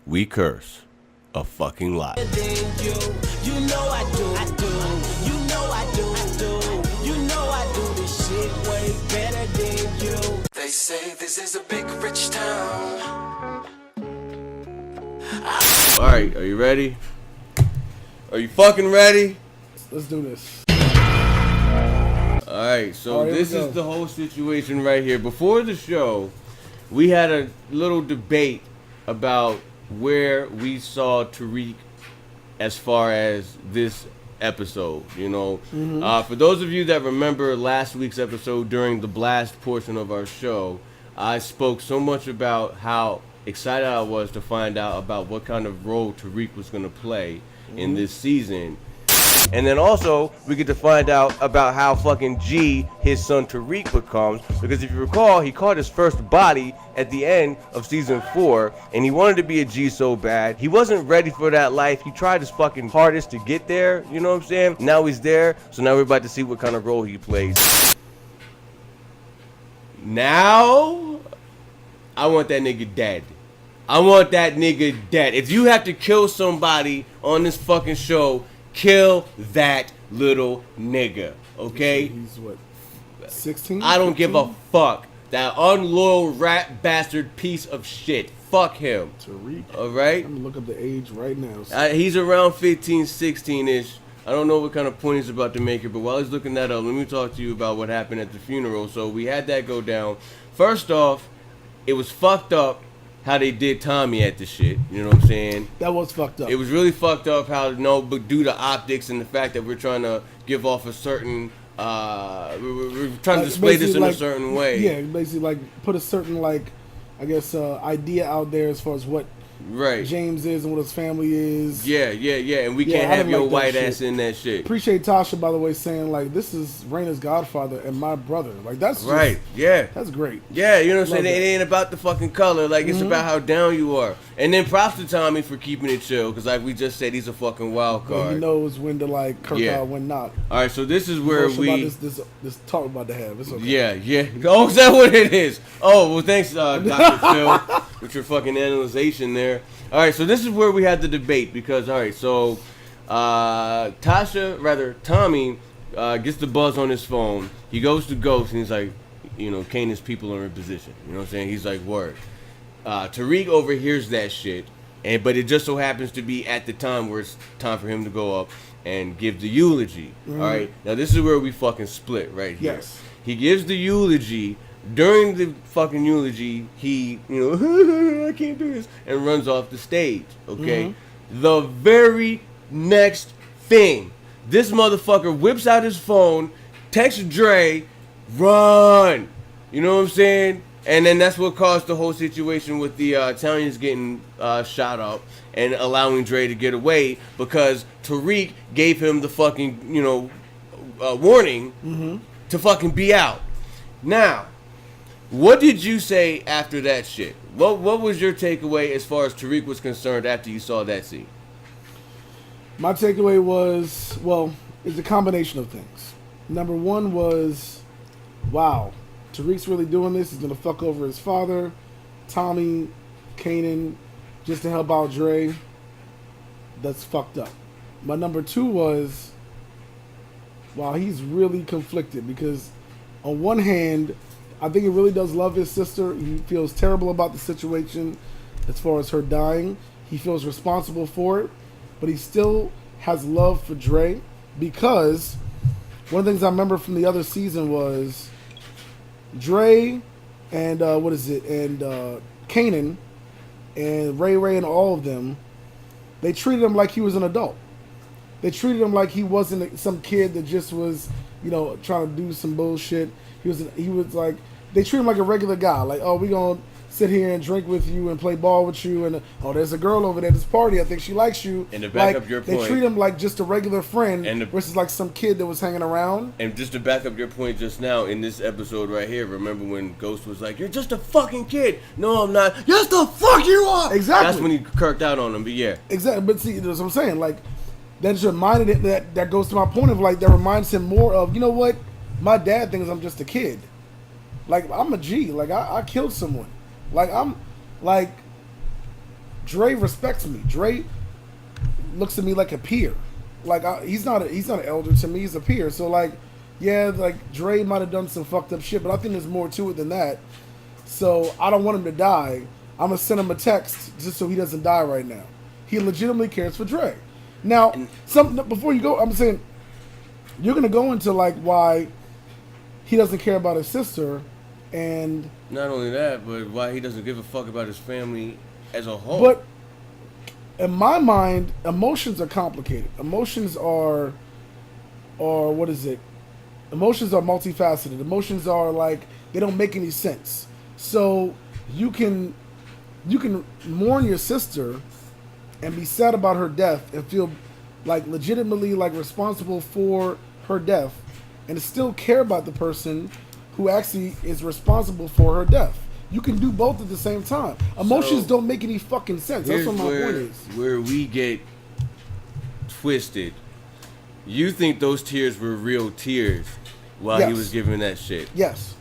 we curse a fucking lot. You know I do. You know I do. You know I do this shit way better than you. They say this is a big rich town. Alright, are you ready? Are you fucking ready? Let's do this. Alright, so this is the whole situation right here. Before the show, we had a little debate about where we saw Tariq as far as this episode, you know. For those of you that remember last week's episode during the blast portion of our show, I spoke so much about how excited I was to find out about what kind of role Tariq was going to play in this season. And then also, we get to find out about how fucking G his son Tariq becomes. Because if you recall, he caught his first body at the end of season 4. And he wanted to be a G so bad. He wasn't ready for that life. He tried his fucking hardest to get there. You know what I'm saying? Now he's there. So now we're about to see what kind of role he plays. Now, I want that nigga dead. I want that nigga dead. If you have to kill somebody on this fucking show, kill that little nigga, okay? He's what, 16? I don't give a fuck. That unloyal rat bastard piece of shit. Fuck him. Tariq. Alright? I'm gonna look up the age right now. He's around 15, 16-ish. I don't know what kind of point he's about to make it, but while he's looking that up, let me talk to you about what happened at the funeral. So we had that go down. First off, it was fucked up how they did Tommy at the shit, you know what I'm saying? That was fucked up. It was really fucked up how, but due to optics and the fact that we're trying to give off a certain, we're trying to display this in a certain way. Yeah, basically like put a certain like, I guess, idea out there as far as what James is and what his family is. Yeah, and we can't have your white ass in that shit. Appreciate Tasha, by the way, saying like this is Raina's godfather and my brother. Like that's just, right. Yeah, that's great. Yeah, you know what I'm saying. It ain't about the fucking color. Like it's about how down you are. And then props to Tommy for keeping it chill, because like we just said, he's a fucking wild card. He knows when to like kirk out, when not. All right, so this is where this talk we're about to have. It's okay. Yeah. Oh, is that what it is? Oh, well, thanks, Dr. Phil, with your fucking analyzation there. All right, so this is where we had the debate because, all right, so Tommy gets the buzz on his phone. He goes to Ghost and he's like, you know, Kanan's people are in position. You know what I'm saying? He's like, word. Tariq overhears that shit, but it just so happens to be at the time where it's time for him to go up and give the eulogy. All right, now this is where we fucking split right here. Yes. He gives the eulogy. During the fucking eulogy, he, you know, I can't do this, and runs off the stage, okay? The very next thing, this motherfucker whips out his phone, texts Dre, run! You know what I'm saying? And then that's what caused the whole situation with the Italians getting shot up and allowing Dre to get away because Tariq gave him the fucking, you know, warning to fucking be out. Now, what did you say after that shit? What was your takeaway as far as Tariq was concerned after you saw that scene? My takeaway was, it's a combination of things. Number one was, wow, Tariq's really doing this. He's going to fuck over his father, Tommy, Kanan, just to help out Dre. That's fucked up. My number two was, wow, he's really conflicted because on one hand, I think he really does love his sister. He feels terrible about the situation as far as her dying. He feels responsible for it, but he still has love for Dre because one of the things I remember from the other season was Dre and Kanan and Ray and all of them, they treated him like he was an adult. They treated him like he wasn't some kid that just was, you know, trying to do some bullshit. He was like, they treat him like a regular guy. Like, oh, we gonna sit here and drink with you and play ball with you, and oh, there's a girl over there at this party. I think she likes you. And to back up your point, they treat him like just a regular friend, versus like some kid that was hanging around. And just to back up your point just now in this episode right here, remember when Ghost was like, "You're just a fucking kid." No, I'm not. Yes, the fuck you are. Exactly. That's when he kirked out on him. But yeah. Exactly. But see, that's what I'm saying. Like, that just reminded it that goes to my point of like that reminds him more of, you know what, my dad thinks I'm just a kid. Like, I'm a G. Like, I killed someone. Like, I'm, like, Dre respects me. Dre looks at me like a peer. Like he's not an elder to me. He's a peer. So like, yeah, like Dre might have done some fucked up shit, but I think there's more to it than that. So I don't want him to die. I'm gonna send him a text just so he doesn't die right now. He legitimately cares for Dre. Now, before you go, I'm saying you're gonna go into like why he doesn't care about his sister, and not only that, but why he doesn't give a fuck about his family as a whole. But in my mind, emotions are complicated. Emotions are what is it? Emotions are multifaceted. Emotions are like they don't make any sense. So you can mourn your sister and be sad about her death and feel like legitimately like responsible for her death and still care about the person who actually is responsible for her death. You can do both at the same time. Emotions don't make any fucking sense. That's what my point is. Where we get twisted. You think those tears were real tears while he was giving that shit. Yes.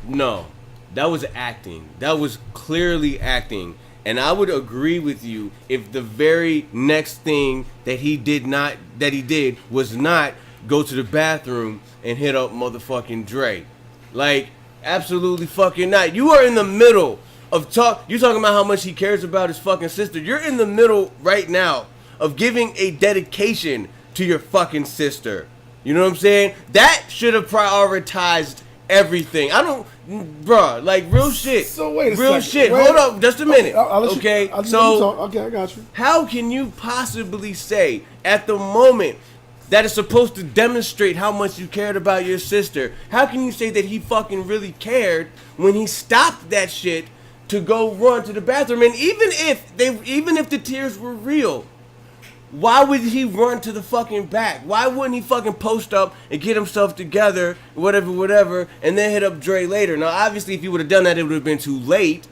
No. That was acting. That was clearly acting. And I would agree with you if the very next thing that he did was not go to the bathroom and hit up motherfucking Dre. Like, absolutely fucking not. You are in the middle of you're talking about how much he cares about his fucking sister. You're in the middle right now of giving a dedication to your fucking sister. You know what I'm saying? That should have prioritized everything. I don't, bruh, like real shit. So wait a real second. Shit. Wait, Hold up, just a minute. Okay, okay. So okay, I got you. How can you possibly say at the moment that is supposed to demonstrate how much you cared about your sister? How can you say that he fucking really cared when he stopped that shit to go run to the bathroom? And even if the tears were real, why would he run to the fucking back? Why wouldn't he fucking post up and get himself together, whatever, and then hit up Dre later? Now, obviously, if he would have done that, it would have been too late.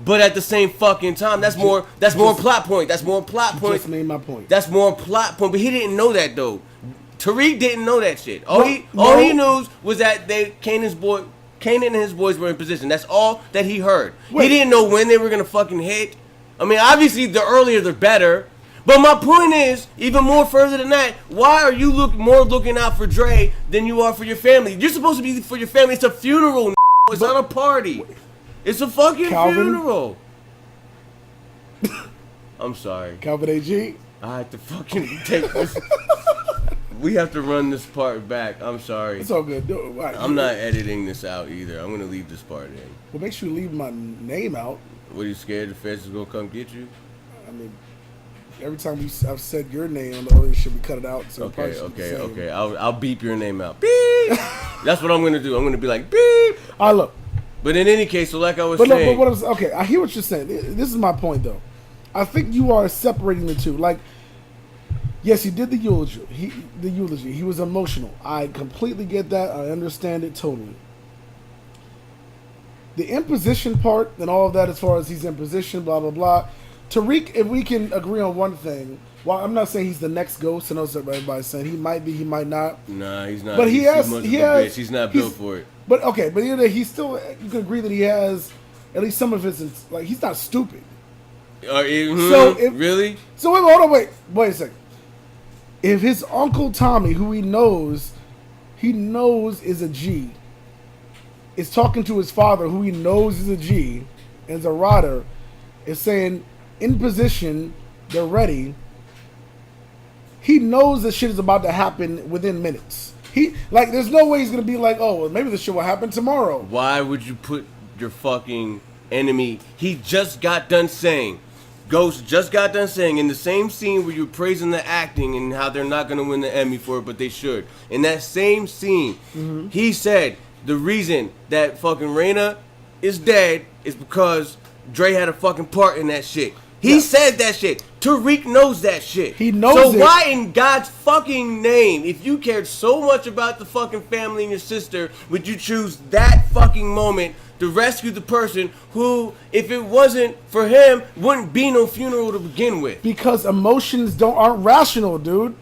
But at the same fucking time, that's more plot point. That's more plot point. Just made my point. That's more plot point. But he didn't know that though. Tariq didn't know that shit. All he knew was that Kane and his boys were in position. That's all that he heard. He didn't know when they were gonna fucking hit. I mean, obviously, the earlier the better. But my point is, even more further than that, why are you more looking out for Dre than you are for your family? You're supposed to be for your family. It's a funeral. It's not a party. It's a fucking funeral. I'm sorry. Calvin AG. I have to fucking take this. We have to run this part back. I'm sorry. It's all good. Right. I'm not editing this out either. I'm going to leave this part in. Well, make sure you leave my name out. What, are you scared the feds is going to come get you? I mean, every time I've said your name on the other shit, we cut it out. So Okay. I'll beep your name out. Beep. That's what I'm going to do. I'm going to be like, beep. All right, look. But in any case, so like I was saying. Okay, I hear what you're saying. This is my point, though. I think you are separating the two. Like, yes, he did the eulogy. He was emotional. I completely get that. I understand it totally. The imposition part and all of that, as far as he's in position, blah, blah, blah. Tariq, if we can agree on one thing, well, I'm not saying he's the next ghost. I know everybody's saying he might be, he might not. Nah, he's not. But he's not built for it. But okay, but he's still. You can agree that he has at least some of his. Like, he's not stupid. Really? So hold on, wait a second. If his Uncle Tommy, who he knows is a G, is talking to his father, who he knows is a G, and is a rider, is saying, in position, they're ready. He knows this shit is about to happen within minutes. There's no way he's gonna be like, oh, well, maybe this shit will happen tomorrow. Why would you put your fucking enemy? He just got done saying, Ghost just got done saying in the same scene where you're praising the acting and how they're not gonna win the Emmy for it, but they should. In that same scene, he said the reason that fucking Raina is dead is because Dre had a fucking part in that shit. He said that shit. Tariq knows that shit. He knows So why in God's fucking name, if you cared so much about the fucking family and your sister, would you choose that fucking moment to rescue the person who, if it wasn't for him, wouldn't be no funeral to begin with? Because emotions aren't rational, dude.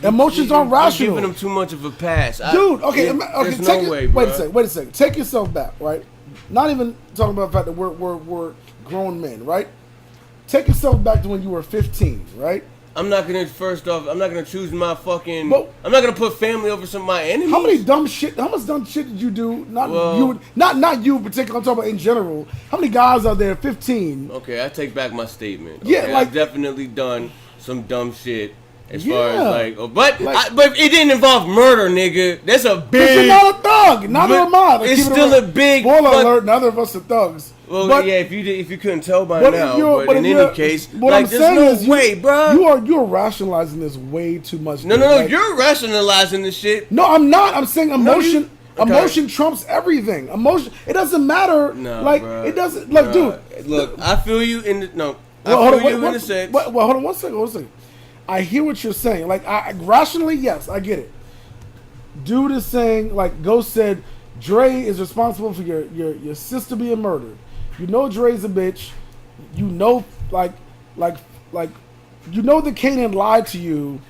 Emotions aren't rational. You're giving him too much of a pass. Dude, okay. There's no way, bro. Wait a second. Take yourself back, right? Not even talking about the fact that we're grown men, right? take yourself back to when you were 15, right? I'm not gonna choose my fucking. But- I'm not gonna put family over some of my enemies. How much dumb shit did you do? Not you in particular. I'm talking about in general. How many guys are there 15? Okay, I take back my statement. Yeah, Okay? like- I've definitely done some dumb shit. As Yeah. far as but it didn't involve murder, nigga. That's a But big. you're not a thug. Neither am I. Like, It's keep it still real. a big. Spoiler alert. Neither of us are thugs. Well, But- yeah, if you couldn't tell by But now, you're- but in if you're- any case, what I'm there's saying no is way, bro. You're rationalizing this way too much. No, dude. Like, you're rationalizing this shit. No, I'm not. I'm saying emotion. Okay. Emotion trumps everything. Emotion. It doesn't matter. Nah, like bruh. it doesn't. Like, Nah. dude. Look, I feel you in the no. Well, I hold feel on, you in a sense. Well, hold on one second. I hear what you're saying. Like, rationally, yes, I get it. Dude is saying, like Ghost said, Dre is responsible for your sister being murdered. You know Dre's a bitch. You know, like you know that Kanan lied to you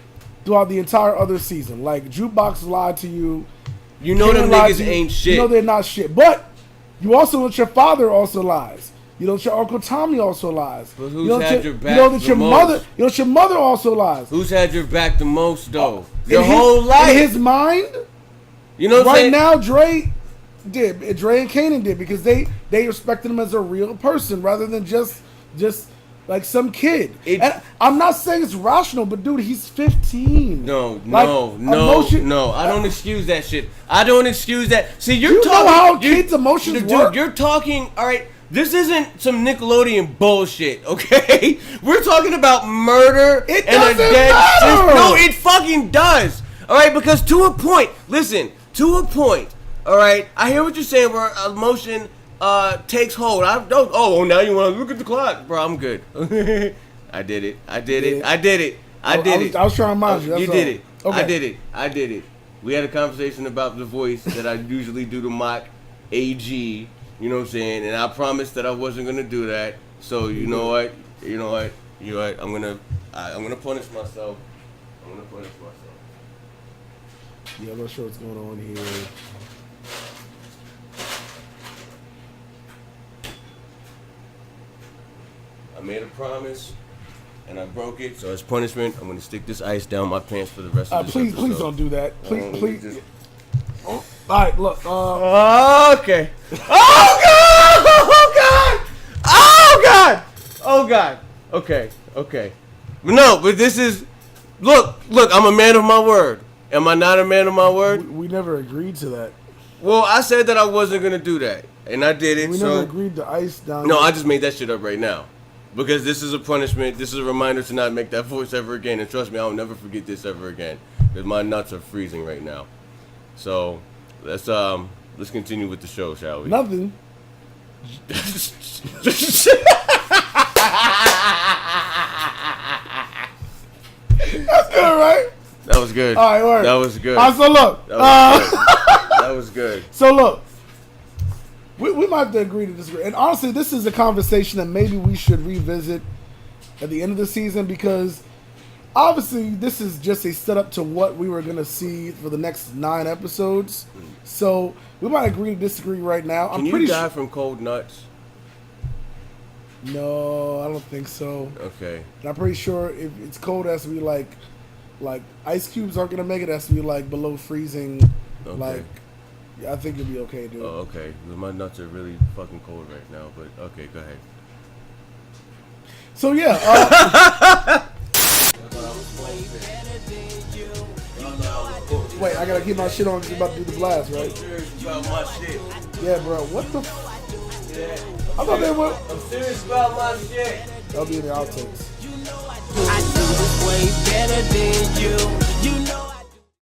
throughout the entire other season. Like, Jukebox lied to you. You know them Kanan lied niggas to you. ain't shit. You know they're not shit. But you also know that your father also lies. You know that your Uncle Tommy also lies. But who's you know had that your you back know that the your most? mother. You know that your mother also lies. Who's had your back the most though? In Whole life. In his mind, You know what I'm right saying? now, Dre and Kanan did because they respected him as a real person rather than just like some kid. And I'm not saying it's rational, but dude, he's 15. No. I don't excuse that shit. I don't excuse that. See, you're You talking. know how kids' emotions dude, work? You're talking. All right. This isn't some Nickelodeon bullshit, okay? We're talking about murder It and a doesn't dead matter. sister. No, it fucking does. All right, because to a point. Listen, to a point. All right, I hear what you're saying. Where emotion takes hold. I don't. Oh, now you want to look at the clock, bro? I'm good. I did it. I did it. I was trying to remind you. That's You all. did it. Okay. I did it. We had a conversation about the voice that I usually do to mock AG. You know what I'm saying? And I promised that I wasn't gonna do that. So you know what? I'm gonna punish myself. Yeah, I'm not sure what's going on here. I made a promise, and I broke it. So as punishment, I'm gonna stick this ice down my pants for the rest of the Please don't do that. Please. All right, look. Okay. Oh God. Okay. But this is. Look. I'm a man of my word. Am I not a man of my word? We never agreed to that. Well, I said that I wasn't gonna do that, and I did it. We never agreed to ice down. No, I just made that shit up right now. Because this is a punishment. This is a reminder to not make that voice ever again. And trust me, I'll never forget this ever again. Because my nuts are freezing right now. So let's continue with the show, shall we? Nothing. That's good, right? That was good. All right, word. That was good. All right, so look. That was good. So look. We might have to agree to disagree. And honestly, this is a conversation that maybe we should revisit at the end of the season because obviously this is just a setup to what we were going to see for the next 9 episodes. So we might agree to disagree right now. Can you die from cold nuts? No, I don't think so. Okay. And I'm pretty sure if it's cold, it has to be like ice cubes aren't going to make it. It has to be like below freezing. Okay. Like, yeah, I think you'll be okay, dude. Oh, okay. My nuts are really fucking cold right now, but okay, go ahead. So yeah. Wait, I gotta keep my shit on because you're about to do the blast, right? Serious about my shit. Yeah, bro. What the? I thought they were. I'm serious about my shit. That'll be in the outtakes. I do this way better than you.